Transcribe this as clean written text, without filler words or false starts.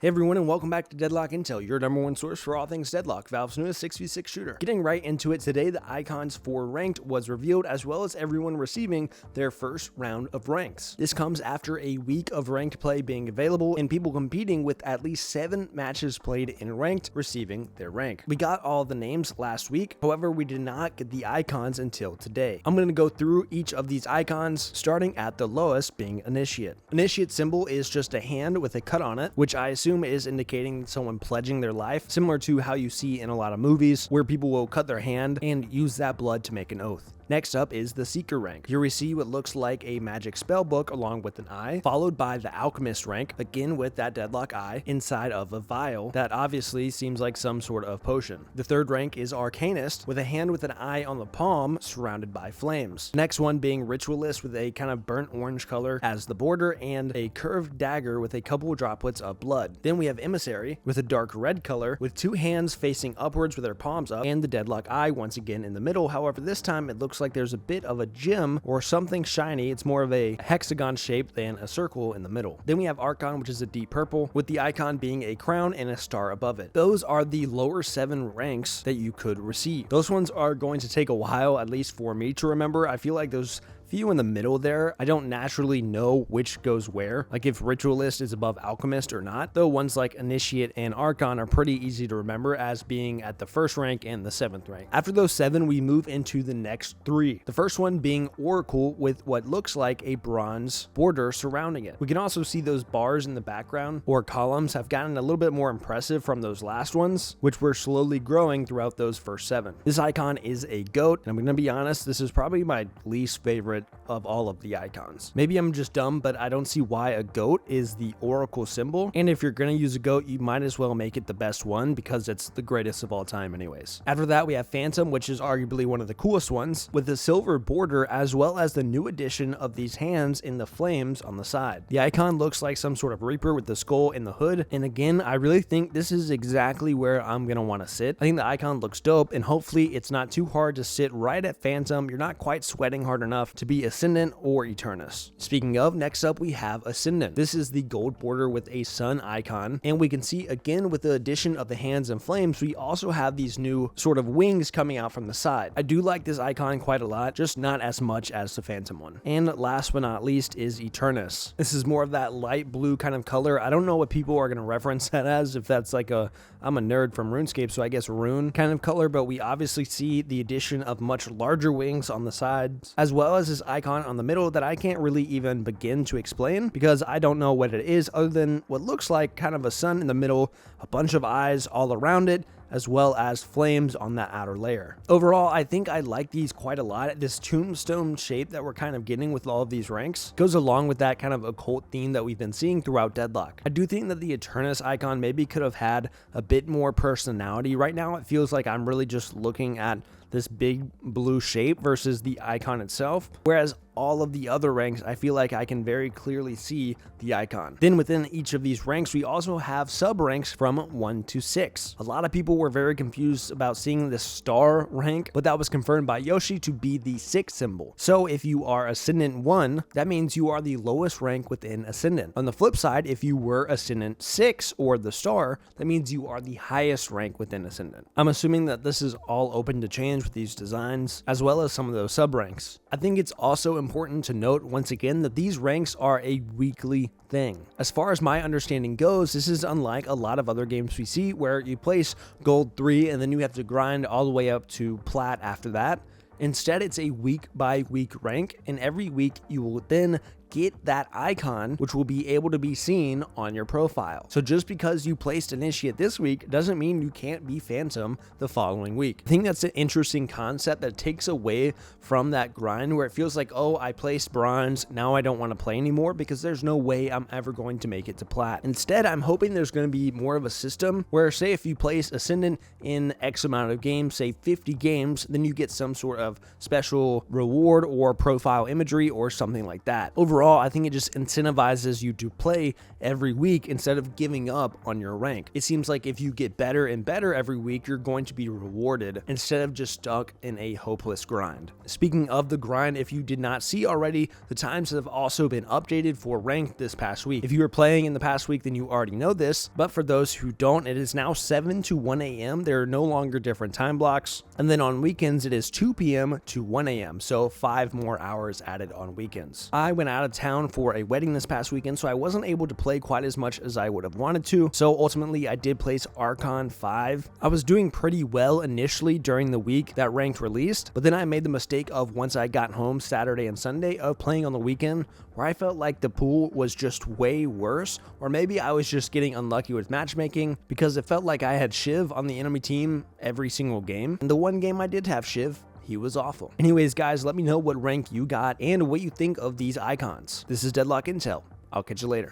Hey everyone, and welcome back to Deadlock Intel, your number one source for all things Deadlock, Valve's newest 6v6 shooter. Getting right into it today, the icons for Ranked was revealed, as well as everyone receiving their first round of ranks. This comes after a week of Ranked play being available, and people competing with at least 7 matches played in Ranked receiving their rank. We got all the names last week, however we did not get the icons until today. I'm going to go through each of these icons, starting at the lowest being Initiate. Initiate symbol is just a hand with a cut on it, which I assume is indicating someone pledging their life, similar to how you see in a lot of movies where people will cut their hand and use that blood to make an oath. Next up is the Seeker rank. Here we see what looks like a magic spell book along with an eye, followed by the Alchemist rank, again with that Deadlock eye inside of a vial that obviously seems like some sort of potion. The third rank is Arcanist, with a hand with an eye on the palm surrounded by flames. Next one being Ritualist, with a kind of burnt orange color as the border and a curved dagger with a couple droplets of blood. Then we have Emissary with a dark red color with 2 hands facing upwards with their palms up, and the Deadlock eye once again in the middle. However, this time it looks like there's a bit of a gem or something shiny. It's more of a hexagon shape than a circle in the middle. Then we have Archon, which is a deep purple, with the icon being a crown and a star above it. Those are the lower 7 ranks that you could receive. Those ones are going to take a while, at least for me to remember. I feel like those few in the middle there, I don't naturally know which goes where, like if Ritualist is above Alchemist or not, though ones like Initiate and Archon are pretty easy to remember as being at the 1st rank and the 7th rank. After those 7, we move into the next 3. The first one being Oracle, with what looks like a bronze border surrounding it. We can also see those bars in the background or columns have gotten a little bit more impressive from those last ones, which were slowly growing throughout those first 7. This icon is a goat, and I'm gonna be honest, this is probably my least favorite of all of the icons. Maybe I'm just dumb, but I don't see why a goat is the Oracle symbol. And if you're gonna use a goat, you might as well make it the best one because it's the greatest of all time anyways. After that, we have Phantom, which is arguably one of the coolest ones, with the silver border as well as the new addition of these hands in the flames on the side. The icon looks like some sort of Reaper with the skull in the hood. And again, I really think this is exactly where I'm gonna wanna sit. I think the icon looks dope, and hopefully it's not too hard to sit right at Phantom. You're not quite sweating hard enough to be Ascendant or Eternus. Speaking of, next up we have Ascendant. This is the gold border with a sun icon, and we can see again with the addition of the hands and flames, we also have these new sort of wings coming out from the side. I do like this icon quite a lot, just not as much as the Phantom one. And last but not least is Eternus. This is more of that light blue kind of color. I don't know what people are going to reference that as, if that's like I'm a nerd from RuneScape, so I guess rune kind of color, but we obviously see the addition of much larger wings on the sides, as well as this icon on the middle that I can't really even begin to explain because I don't know what it is other than what looks like kind of a sun in the middle, a bunch of eyes all around it, as well as flames on that outer layer. Overall, I think I like these quite a lot. This tombstone shape that we're kind of getting with all of these ranks goes along with that kind of occult theme that we've been seeing throughout Deadlock. I do think that the Eternus icon maybe could have had a bit more personality. Right now, it feels like I'm really just looking at this big blue shape versus the icon itself, whereas all of the other ranks, I feel like I can very clearly see the icon. Then within each of these ranks, we also have sub ranks from 1 to 6. A lot of people were very confused about seeing the star rank, but that was confirmed by Yoshi to be the 6 symbol. So if you are Ascendant 1, that means you are the lowest rank within Ascendant. On the flip side, if you were Ascendant 6 or the star, that means you are the highest rank within Ascendant. I'm assuming that this is all open to change with these designs, as well as some of those sub ranks. I think it's also important to note once again that these ranks are a weekly thing. As far as my understanding goes, this is unlike a lot of other games we see where you place gold 3 and then you have to grind all the way up to plat after that. Instead, it's a week by week rank, and every week you will then get that icon, which will be able to be seen on your profile. So just because you placed Initiate this week doesn't mean you can't be Phantom the following week. I think that's an interesting concept that takes away from that grind where it feels like, oh, I placed bronze, now I don't want to play anymore because there's no way I'm ever going to make it to plat. Instead, I'm hoping there's going to be more of a system where, say, if you place Ascendant in X amount of games, say 50 games, then you get some sort of special reward or profile imagery or something like that. Overall, overall, I think it just incentivizes you to play every week instead of giving up on your rank. It seems like if you get better and better every week, you're going to be rewarded instead of just stuck in a hopeless grind. Speaking of the grind, if you did not see already, the times have also been updated for ranked this past week. If you were playing in the past week, then you already know this, but for those who don't, it is now 7 to 1 a.m. There are no longer different time blocks. And then on weekends, it is 2 p.m. to 1 a.m. So 5 more hours added on weekends. I went out of town for a wedding this past weekend, so I wasn't able to play quite as much as I would have wanted to. So ultimately, I did place Archon 5. I was doing pretty well initially during the week that ranked released, but then I made the mistake of once I got home Saturday and Sunday of playing on the weekend where I felt like the pool was just way worse, or maybe I was just getting unlucky with matchmaking because it felt like I had Shiv on the enemy team every single game. And the one game I did have Shiv, he was awful. Anyways, guys, let me know what rank you got and what you think of these icons. This is Deadlock Intel. I'll catch you later.